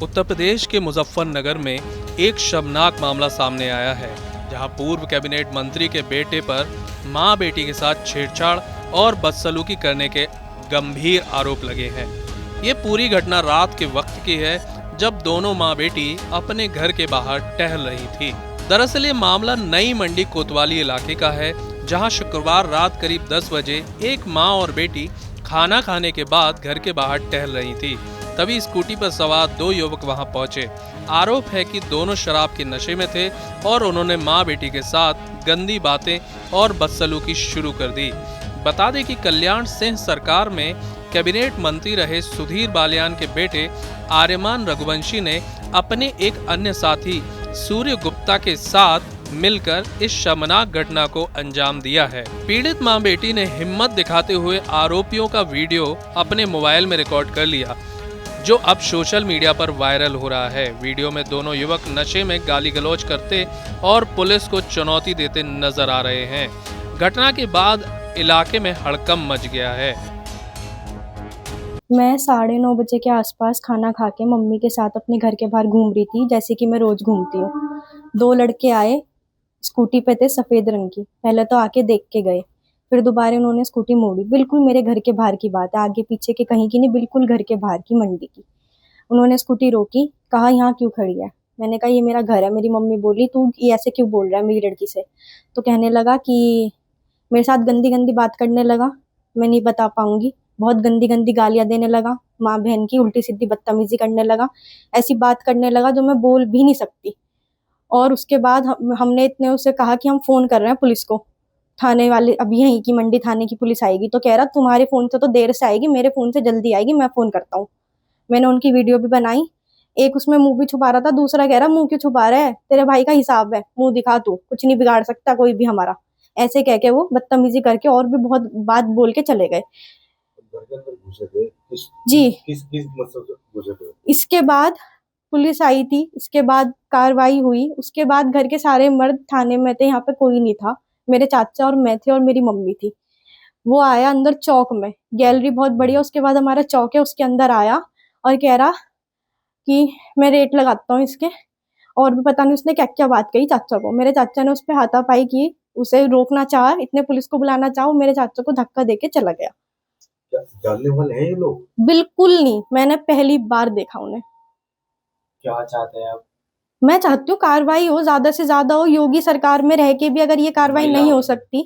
उत्तर प्रदेश के मुजफ्फरनगर में एक शर्मनाक मामला सामने आया है, जहां पूर्व कैबिनेट मंत्री के बेटे पर मां बेटी के साथ छेड़छाड़ और बदसलूकी करने के गंभीर आरोप लगे हैं। ये पूरी घटना रात के वक्त की है, जब दोनों मां बेटी अपने घर के बाहर टहल रही थी। दरअसल ये मामला नई मंडी कोतवाली इलाके का है, जहां शुक्रवार रात करीब 10 बजे एक मां और बेटी खाना खाने के बाद घर के बाहर टहल रही थी। तभी स्कूटी पर सवार दो युवक वहां पहुंचे। आरोप है कि दोनों शराब के नशे में थे और उन्होंने मां बेटी के साथ गंदी बातें और बदसलूकी शुरू कर दी। बता दें कि कल्याण सिंह सरकार में कैबिनेट मंत्री रहे सुधीर बालियान के बेटे आर्यमान रघुवंशी ने अपने एक अन्य साथी सूर्य गुप्ता के साथ मिलकर इस शर्मनाक घटना को अंजाम दिया है। पीड़ित मां बेटी ने हिम्मत दिखाते हुए आरोपियों का वीडियो अपने मोबाइल में रिकॉर्ड कर लिया, जो अब सोशल मीडिया पर वायरल हो रहा है। वीडियो में दोनों युवक नशे में गाली गलौज करते और पुलिस को चुनौती देते नजर आ रहे हैं। घटना के बाद इलाके में हड़कंप मच गया है। मैं 9:30 बजे के आसपास खाना खा के मम्मी के साथ अपने घर के बाहर घूम रही थी, जैसे कि मैं रोज घूमती हूँ। दो लड़के आए, स्कूटी पे थे, सफेद रंग की। पहले तो आके देख के गए, फिर दोबारा उन्होंने स्कूटी मोड़ी। बिल्कुल मेरे घर के बाहर की बात है, आगे पीछे के कहीं की नहीं, बिल्कुल घर के बाहर की, मंडी की। उन्होंने स्कूटी रोकी, कहा यहाँ क्यों खड़ी है। मैंने कहा ये मेरा घर है। मेरी मम्मी बोली तू ये ऐसे क्यों बोल रहा है मेरी लड़की से। तो कहने लगा कि मेरे साथ गंदी गंदी बात करने लगा, मैं नहीं बता पाऊंगी। बहुत गंदी गंदी गालियां देने लगा, माँ बहन की उल्टी सीधी बदतमीजी करने लगा, ऐसी बात करने लगा जो मैं बोल भी नहीं सकती। और उसके बाद हमने इतने उसे कहा कि हम फोन कर रहे हैं पुलिस को, थाने वाले, अभी यहीं की मंडी थाने की पुलिस आएगी। तो कह रहा तुम्हारे फोन से तो देर से आएगी, मेरे फोन से जल्दी आएगी, मैं फोन करता हूँ। मैंने उनकी वीडियो भी बनाई। एक उसमें मुंह भी छुपा रहा था, दूसरा कह रहा मुंह क्यों छुपा रहा है, तेरे भाई का हिसाब है, मुंह दिखा, तू कुछ नहीं बिगाड़ सकता कोई भी हमारा। ऐसे कह के वो बदतमीजी करके और भी बहुत बात बोल के चले गए। जी, किस मतलब से घुसे थे? इसके बाद पुलिस आई थी, इसके बाद कार्रवाई हुई। उसके बाद घर के सारे मर्द थाने में थे, यहाँ पे कोई नहीं था। मेरे चाचा और मैं थे और मेरी मम्मी थी। वो आया अंदर चौक में, गैलरी बहुत बड़ी है, उसके बाद हमारा चौक है, उसके अंदर आया और कह रहा कि मैं रेट लगाता हूँ इसके। और भी पता नहीं उसने क्या क्या बात कही चाचा को। मेरे चाचा ने उस पर हाथापाई की, उसे रोकना चाहा, इतने पुलिस को बुलाना चाहा, मेरे चाचा को धक्का देके चला गया। जानने वाले हैं ये लोग? बिल्कुल नहीं, मैंने पहली बार देखा उन्हें। क्या चाहते हैं आप? मैं चाहती हूँ कार्रवाई हो, ज्यादा से ज्यादा हो। योगी सरकार में रह के भी अगर ये कार्रवाई नहीं हो सकती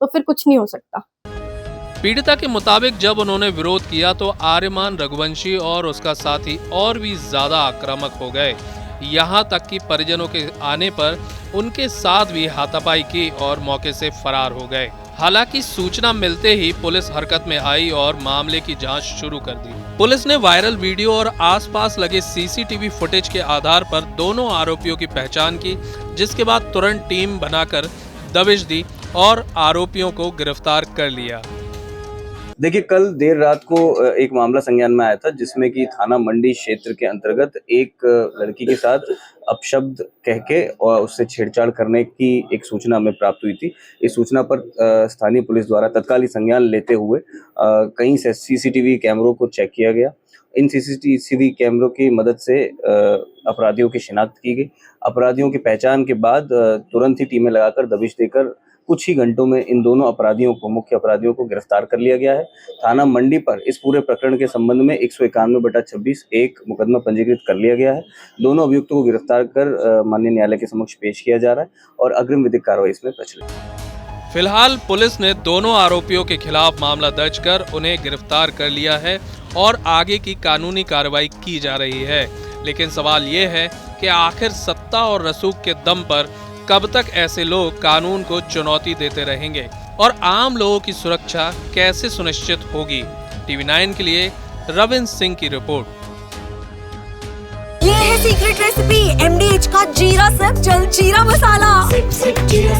तो फिर कुछ नहीं हो सकता। पीड़िता के मुताबिक जब उन्होंने विरोध किया तो आर्यमान रघुवंशी और उसका साथी और भी ज्यादा आक्रामक हो गए। यहाँ तक कि परिजनों के आने पर उनके साथ भी हाथापाई की और मौके से फरार हो गए। हालांकि सूचना मिलते ही पुलिस हरकत में आई और मामले की जांच शुरू कर दी। पुलिस ने वायरल वीडियो और आसपास लगे सीसीटीवी फुटेज के आधार पर दोनों आरोपियों की पहचान की, जिसके बाद तुरंत टीम बनाकर दबिश दी और आरोपियों को गिरफ्तार कर लिया। देखिए, कल देर रात को एक मामला संज्ञान में आया था, जिसमें कि थाना मंडी क्षेत्र के अंतर्गत एक लड़की के साथ अपशब्द कह के और उससे छेड़छाड़ करने की एक सूचना हमें प्राप्त हुई थी। इस सूचना पर स्थानीय पुलिस द्वारा तत्कालीन संज्ञान लेते हुए कई सीसीटीवी कैमरों को चेक किया गया। इन सीसीटीवी कैमरों की मदद से अपराधियों की शिनाख्त की गई। अपराधियों की पहचान के बाद तुरंत ही टीमें लगाकर दबिश देकर कुछ ही घंटों में इन दोनों अपराधियों को, मुख्य अपराधियों को गिरफ्तार कर लिया गया है। थाना मंडी पर इस पूरे प्रकरण के संबंध में 191/26 एक मुकदमा पंजीकृत कर लिया गया है। दोनों अभियुक्तों को गिरफ्तार कर माननीय न्यायालय के समक्ष पेश किया जा रहा है और अग्रिम विधिक कार्रवाई इसमें प्रचलित है। फिलहाल पुलिस ने दोनों आरोपियों के खिलाफ मामला दर्ज कर उन्हें गिरफ्तार कर लिया है और आगे की कानूनी कार्रवाई की जा रही है। लेकिन सवाल ये है कि आखिर सत्ता और रसूख के दम पर कब तक ऐसे लोग कानून को चुनौती देते रहेंगे और आम लोगों की सुरक्षा कैसे सुनिश्चित होगी। TV9 के लिए रविंद्र सिंह की रिपोर्ट। ये है सीक्रेट रेसिपी MDH का जीरा सिप जल जीरा मसाला। सिप सिप जीरा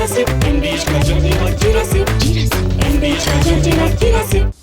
सिप MDH का जल जीरा सिप MDH का जल जीरा सिप।